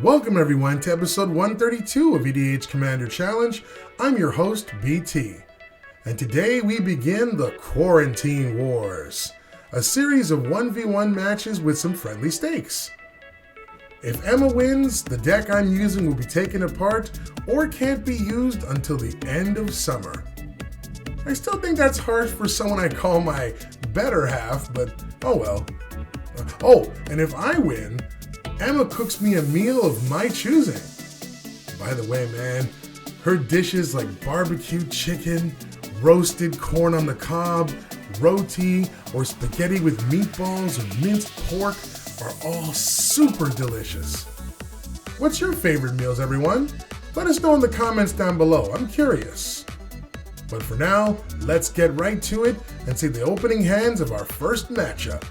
Welcome everyone to episode 132 of EDH Commander Challenge. I'm your host, BT. And today we begin the Quarantine Wars, a series of 1v1 matches with some friendly stakes. If Emma wins, the deck I'm using will be taken apart or can't be used until the end of summer. I still think that's harsh for someone I call my better half, but oh well. And if I win, Emma cooks me a meal of my choosing. By the way, man, her dishes like barbecue chicken, roasted corn on the cob, roti, or spaghetti with meatballs or minced pork are all super delicious. What's your favorite meals, everyone? Let us know in the comments down below. I'm curious. But for now, let's get right to it and see the opening hands of our first matchup.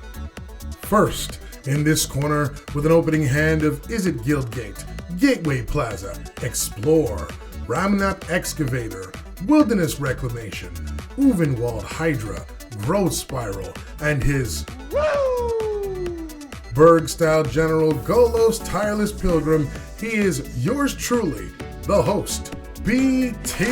First, in this corner, with an opening hand of Is It Guildgate, Gateway Plaza, Explore, Ramunap Excavator, Wilderness Reclamation, Uvenwald Hydra, Growth Spiral, and his WUBRG-style General Golos Tireless Pilgrim. He is yours truly, the host, BT.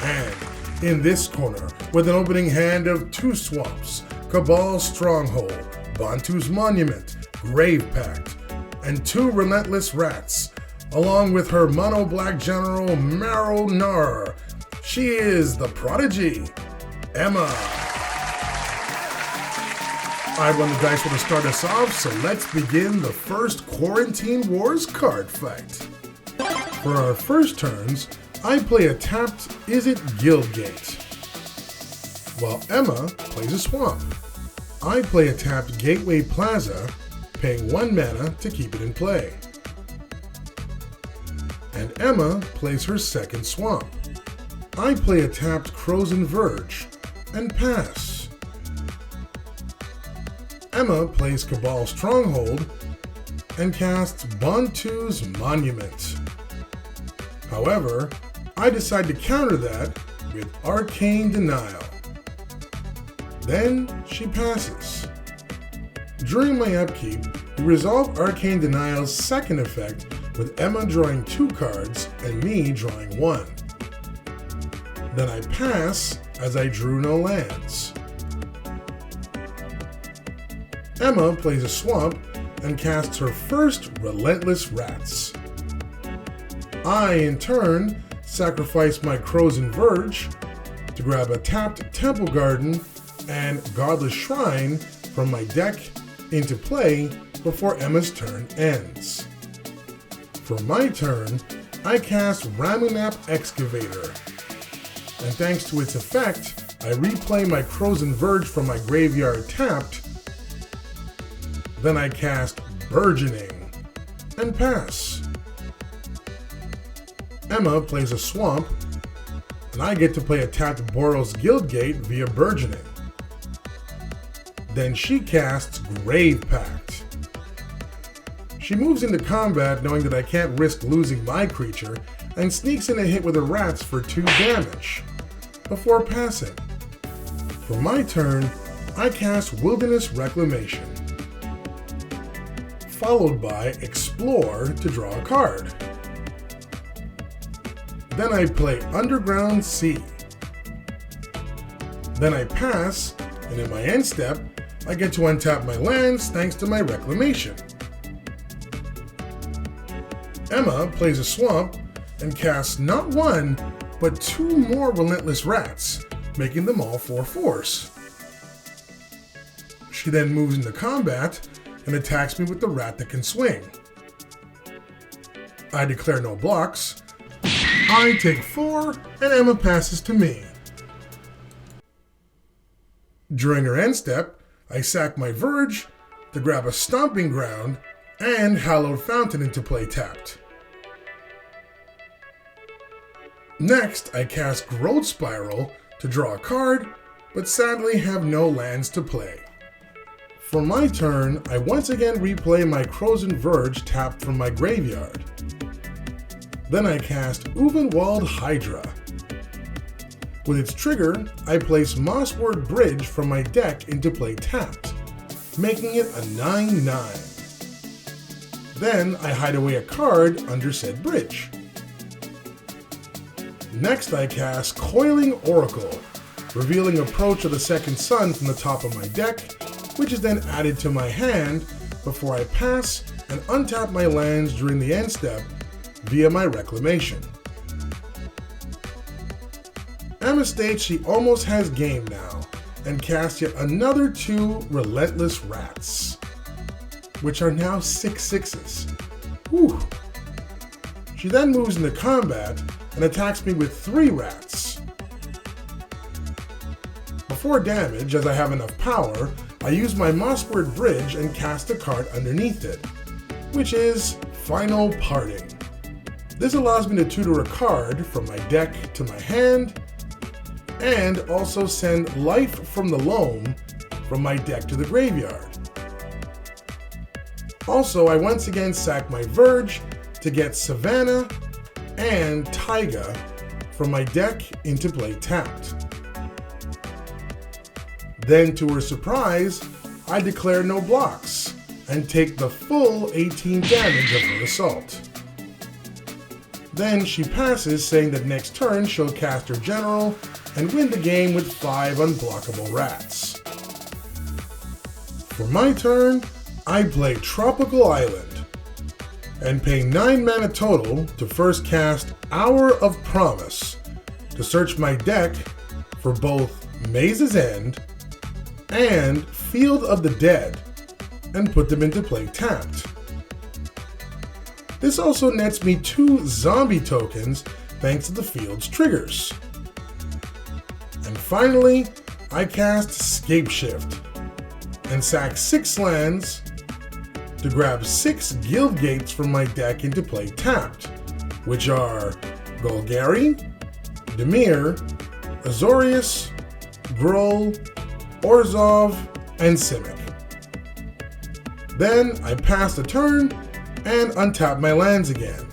And in this corner, with an opening hand of two Swamps, Cabal's Stronghold, Bantu's Monument, Grave Pact, and two Relentless Rats, along with her mono-black general Marrow-Gnawer. She is the prodigy, Emma. I won the dice to start us off, so let's begin the first Quarantine Wars card fight. For our first turns, I play a tapped Is It Guildgate, while Emma plays a Swamp. I play a tapped Gateway Plaza, paying 1 mana to keep it in play. And Emma plays her second Swamp. I play a tapped Frozen Verge, and pass. Emma plays Cabal Stronghold, and casts Bantu's Monument. However, I decide to counter that with Arcane Denial. Then she passes. During my upkeep, we resolve Arcane Denial's second effect with Emma drawing 2 cards and me drawing 1. Then I pass as I drew no lands. Emma plays a Swamp and casts her first Relentless Rats. I, in turn, sacrifice my Frozen Verge to grab a tapped Temple Garden and Godless Shrine from my deck into play before Emma's turn ends. For my turn, I cast Ramunap Excavator, and thanks to its effect, I replay my Frozen Verge from my graveyard tapped. Then I cast Burgeoning and pass. Emma plays a Swamp, and I get to play a tapped Boros Guildgate via Burgeoning. Then she casts Grave Pact. She moves into combat knowing that I can't risk losing my creature, and sneaks in a hit with her rats for 2 damage, before passing. For my turn, I cast Wilderness Reclamation, followed by Explore to draw a card. Then I play Underground Sea. Then I pass, and in my end step, I get to untap my lands thanks to my Reclamation. Emma plays a Swamp and casts not 1, but 2 more Relentless Rats, making them all 4/4s. She then moves into combat and attacks me with the rat that can swing. I declare no blocks. I take 4, and Emma passes to me. During her end step, I sack my Verge to grab a Stomping Ground and Hallowed Fountain into play tapped. Next, I cast Growth Spiral to draw a card, but sadly have no lands to play. For my turn, I once again replay my Frozen Verge tapped from my graveyard. Then I cast Uvenwald Hydra. With its trigger, I place Mosswort Bridge from my deck into play tapped. making it a 9/9. Then I hide away a card under said bridge. Next I cast Coiling Oracle, revealing Approach of the Second Sun from the top of my deck, which is then added to my hand before I pass and untap my lands during the end step via my Reclamation. Emma states she almost has game now and casts yet another 2 Relentless Rats, which are now 6/6s. Whew. She then moves into combat and attacks me with 3 rats. Before damage, as I have enough power, I use my Mossword Bridge and cast a card underneath it, which is Final Parting. This allows me to tutor a card from my deck to my hand, and also send Life from the Loam from my deck to the graveyard. Also, I once again sack my Verge to get Savannah and Taiga from my deck into play tapped. Then, to her surprise, I declare no blocks and take the full 18 damage of her assault. Then she passes, saying that next turn she'll cast her General and win the game with 5 unblockable rats. For my turn, I play Tropical Island and pay 9 mana total to first cast Hour of Promise to search my deck for both Maze's End and Field of the Dead and put them into play tapped. This also nets me 2 zombie tokens thanks to the field's triggers. And finally, I cast Scapeshift and sack 6 lands to grab 6 Guild Gates from my deck into play tapped, which are Golgari, Dimir, Azorius, Gruul, Orzhov, and Simic. Then I pass the turn and untap my lands again.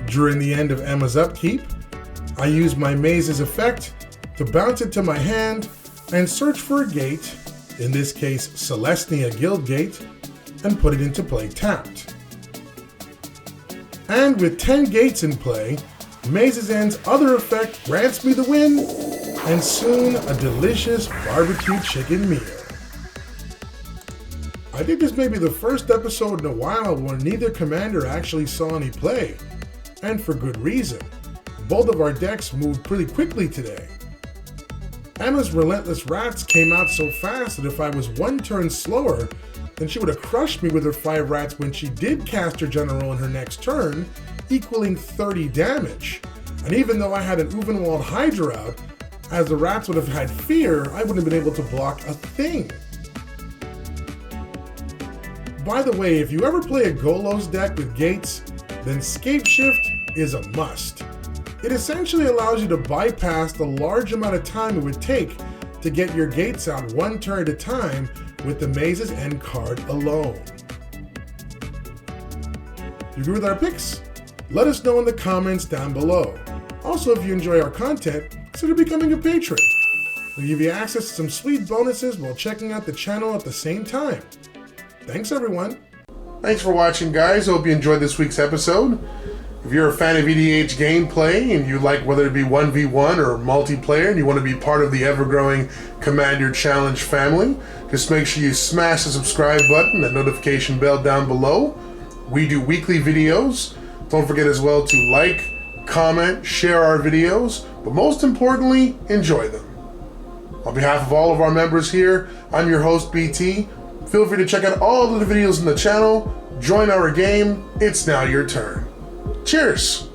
During the end of Emma's upkeep, I use my Maze's effect to bounce it to my hand and search for a gate, in this case Celestia Guild Gate, and put it into play tapped. And with 10 gates in play, Maze's End's other effect grants me the win, and soon a delicious barbecue chicken meal. I think this may be the first episode in a while where neither commander actually saw any play, and for good reason. Both of our decks moved pretty quickly today. Emma's Relentless Rats came out so fast that if I was 1 turn slower, then she would have crushed me with her 5 rats when she did cast her General in her next turn, equaling 30 damage. And even though I had an Uvenwald Hydra out, as the rats would have had fear, I wouldn't have been able to block a thing. By the way, if you ever play a Golos deck with gates, then Scapeshift is a must. It essentially allows you to bypass the large amount of time it would take to get your gates out 1 turn at a time with the Maze's End card alone. You agree with our picks? Let us know in the comments down below. Also, if you enjoy our content, consider becoming a patron. We'll give you access to some sweet bonuses while checking out the channel at the same time. Thanks, everyone. Thanks for watching, guys. Hope you enjoyed this week's episode. If you're a fan of EDH gameplay and you like whether it be 1v1 or multiplayer and you want to be part of the ever-growing Commander Challenge family, just make sure you smash the subscribe button and notification bell down below. We do weekly videos. Don't forget as well to like, comment, share our videos, but most importantly, enjoy them. On behalf of all of our members here, I'm your host, BT. Feel free to check out all of the videos in the channel, join our game, it's now your turn. Cheers!